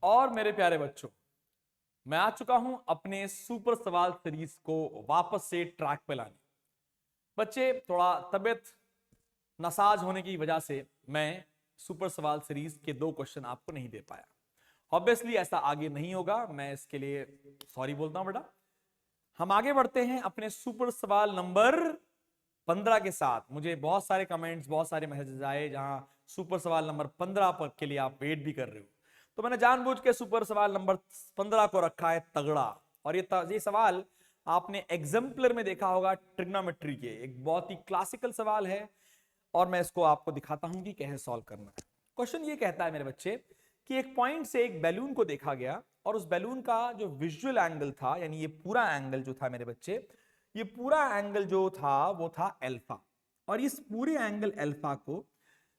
और मेरे प्यारे बच्चों, मैं आ चुका हूं अपने सुपर सवाल सीरीज को वापस से ट्रैक पे लाने। बच्चे, थोड़ा तबियत नासाज होने की वजह से मैं सुपर सवाल सीरीज के 2 क्वेश्चन आपको नहीं दे पाया। ऑब्वियसली ऐसा आगे नहीं होगा, मैं इसके लिए सॉरी बोलता हूं बेटा। हम आगे बढ़ते हैं अपने सुपर सवाल नंबर 15 के साथ। मुझे बहुत सारे कमेंट्स, बहुत सारे मैसेजेस आए जहां सुपर सवाल नंबर 15 पर के लिए आप वेट भी कर रहे हो। तो मैंने जानबूझ के सुपर सवाल नंबर 15 को रखा है तगड़ा। और ये सवाल आपने एग्जाम्पलर में देखा होगा, ट्रिग्नोमेट्री के एक बहुत ही क्लासिकल सवाल है। और मैं इसको आपको दिखाता हूं कि कैसे सॉल्व करना है। क्वेश्चन ये कहता है मेरे बच्चे कि एक पॉइंट से एक बैलून को देखा गया और उस बैलून का जो विजुअल एंगल था, यानी ये पूरा एंगल जो था मेरे बच्चे, ये पूरा एंगल जो था वो था अल्फा। और इस पूरे एंगल अल्फा को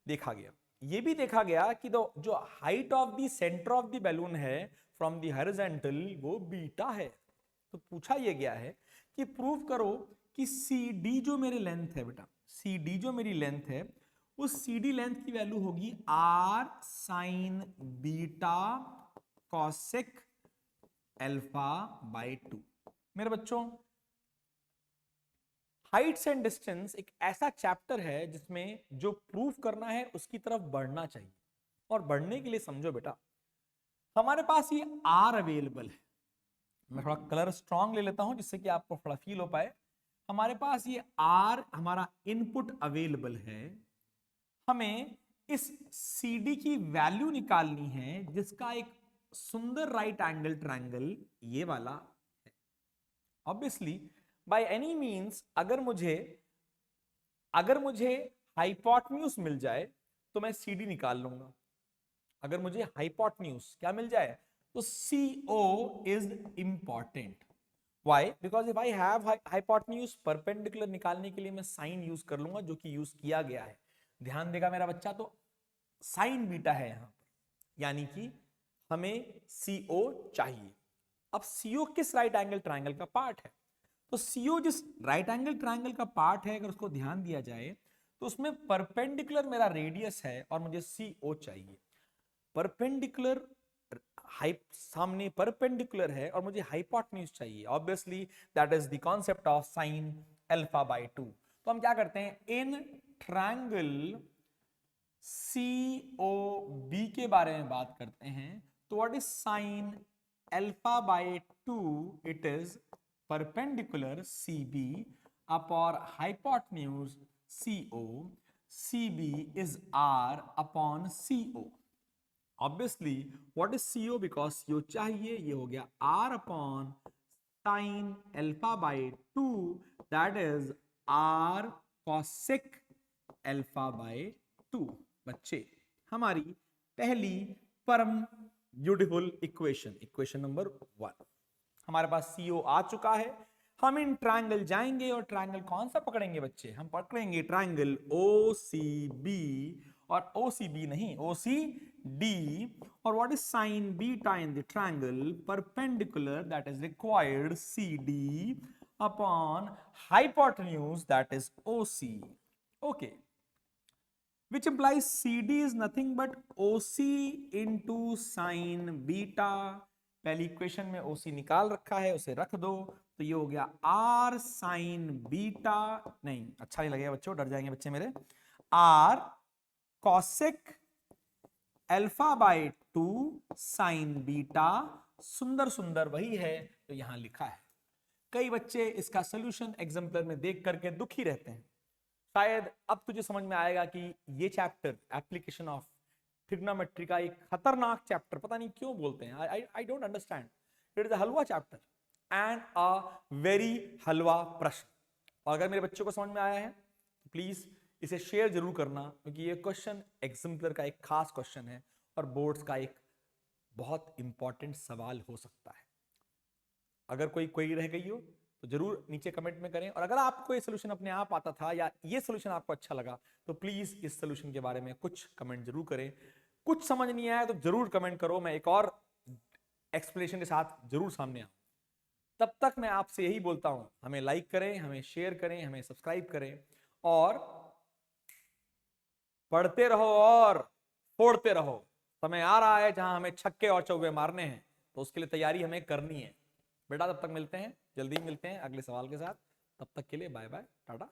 देखा गया। ये भी देखा गया कि जो height of the centre of the balloon है फ्रॉम द हॉरिजॉन्टल वो बीटा है। तो पूछा यह गया है कि प्रूव करो कि सी डी जो मेरे लेंथ है बेटा, सी डी जो मेरी लेंथ है, उस सी डी लेंथ की वैल्यू होगी R sine beta cosec alpha by 2। मेरे बच्चों, हाइट्स एंड डिस्टेंस एक ऐसा चैप्टर है जिसमें जो प्रूफ करना है उसकी तरफ बढ़ना चाहिए। और बढ़ने के लिए समझो बेटा, हमारे पास ये आर अवेलेबल है। मैं थोड़ा कलर स्ट्रांग ले लेता हूं जिससे कि आपको थोड़ा फील हो पाए। हमारे पास ये आर हमारा इनपुट अवेलेबल है। हमें इस सी डी की वैल्यू निकालनी है जिसका एक सुंदर राइट एंगल ट्रायंगल ये वाला है। ऑब्वियसली बाय एनी मींस अगर मुझे हाइपोटेन्यूज मिल जाए तो मैं सी डी निकाल लूंगा। अगर मुझे हाइपोटेन्यूज क्या मिल जाए तो CO is important. Why? Because if I have hypotenuse, perpendicular निकालने के लिए मैं साइन यूज कर लूंगा, जो कि यूज किया गया है। ध्यान देगा मेरा बच्चा। तो साइन बीटा है यहां पर, यानी कि हमें CO चाहिए। अब CO किस राइट एंगल ट्रायंगल का पार्ट है? तो CO जिस राइट एंगल ट्रायंगल का पार्ट है, अगर उसको ध्यान दिया जाए तो उसमें परपेंडिकुलर मेरा रेडियस है और मुझे CO चाहिए। परपेंडिकुलर सामने परपेंडिकुलर है और मुझे हाइपोटेन्यूज चाहिए। Obviously that is the concept of sine alpha by 2। तो हम क्या करते हैं, इन ट्रायंगल COB के बारे में बात करते हैं। तो what is sine alpha by 2? It is perpendicular CB upon hypotenuse CO. CB is R upon CO. Obviously, what is CO? Because CO चाहिए, ये हो गया R upon sin alpha by 2, that is R cosec alpha by 2। बच्चे, हमारी पहली परम beautiful equation number 1, हमारे पास CO आ चुका है। हम इन ट्रायंगल जाएंगे और ट्रायंगल कौन सा पकड़ेंगे बच्चे? हम पकड़ेंगे ट्रायंगल OCB, और OCB नहीं, OCD। और what is sine beta in the triangle? Perpendicular, that is required CD upon hypotenuse, that is OC। Okay, which implies CD is nothing but OC into sin beta. पहली equation में OC निकाल रखा है, उसे रख दो, तो ये हो गया R sin बीटा। नहीं, अच्छा नहीं लगेगा बच्चों, डर जाएंगे बच्चे मेरे। R cosec alpha by 2 sin beta. सुंदर सुंदर वही है तो यहां लिखा है। कई बच्चे इसका सोल्यूशन एग्जाम्पलर में देख करके दुखी रहते हैं। शायद अब तुझे समझ में आएगा कि ये चैप्टर एप्लीकेशन ऑफ ट्रिग्नोमेट्री का एक खतरनाक चैप्टर, पता नहीं क्यों बोलते हैं, I don't understand. It is a halwa chapter and a very halwa प्रश्न। और अगर मेरे बच्चों को समझ में आया है तो प्लीज इसे शेयर जरूर करना, क्योंकि ये क्वेश्चन एग्जाम्पलर का एक खास क्वेश्चन है और बोर्ड्स का एक बहुत इंपॉर्टेंट सवाल हो सकता है। अगर कोई क्वेरी रह गई हो तो जरूर नीचे कमेंट में करें। और अगर आपको ये सोल्यूशन अपने आप आता था या ये सोल्यूशन आपको अच्छा लगा तो प्लीज इस सोल्यूशन के बारे में कुछ कमेंट जरूर करें। कुछ समझ नहीं आया तो जरूर कमेंट करो, मैं एक और एक्सप्लेनेशन के साथ जरूर सामने आऊं। तब तक मैं आपसे यही बोलता हूं, हमें लाइक करें, हमें शेयर करें, हमें सब्सक्राइब करें और पढ़ते रहो और फोड़ते रहो। समय आ रहा है जहां हमें छक्के और चौके मारने हैं, तो उसके लिए तैयारी हमें करनी है बेटा। तब तक मिलते हैं, जल्दी मिलते हैं अगले सवाल के साथ। तब तक के लिए बाय बाय, टाटा।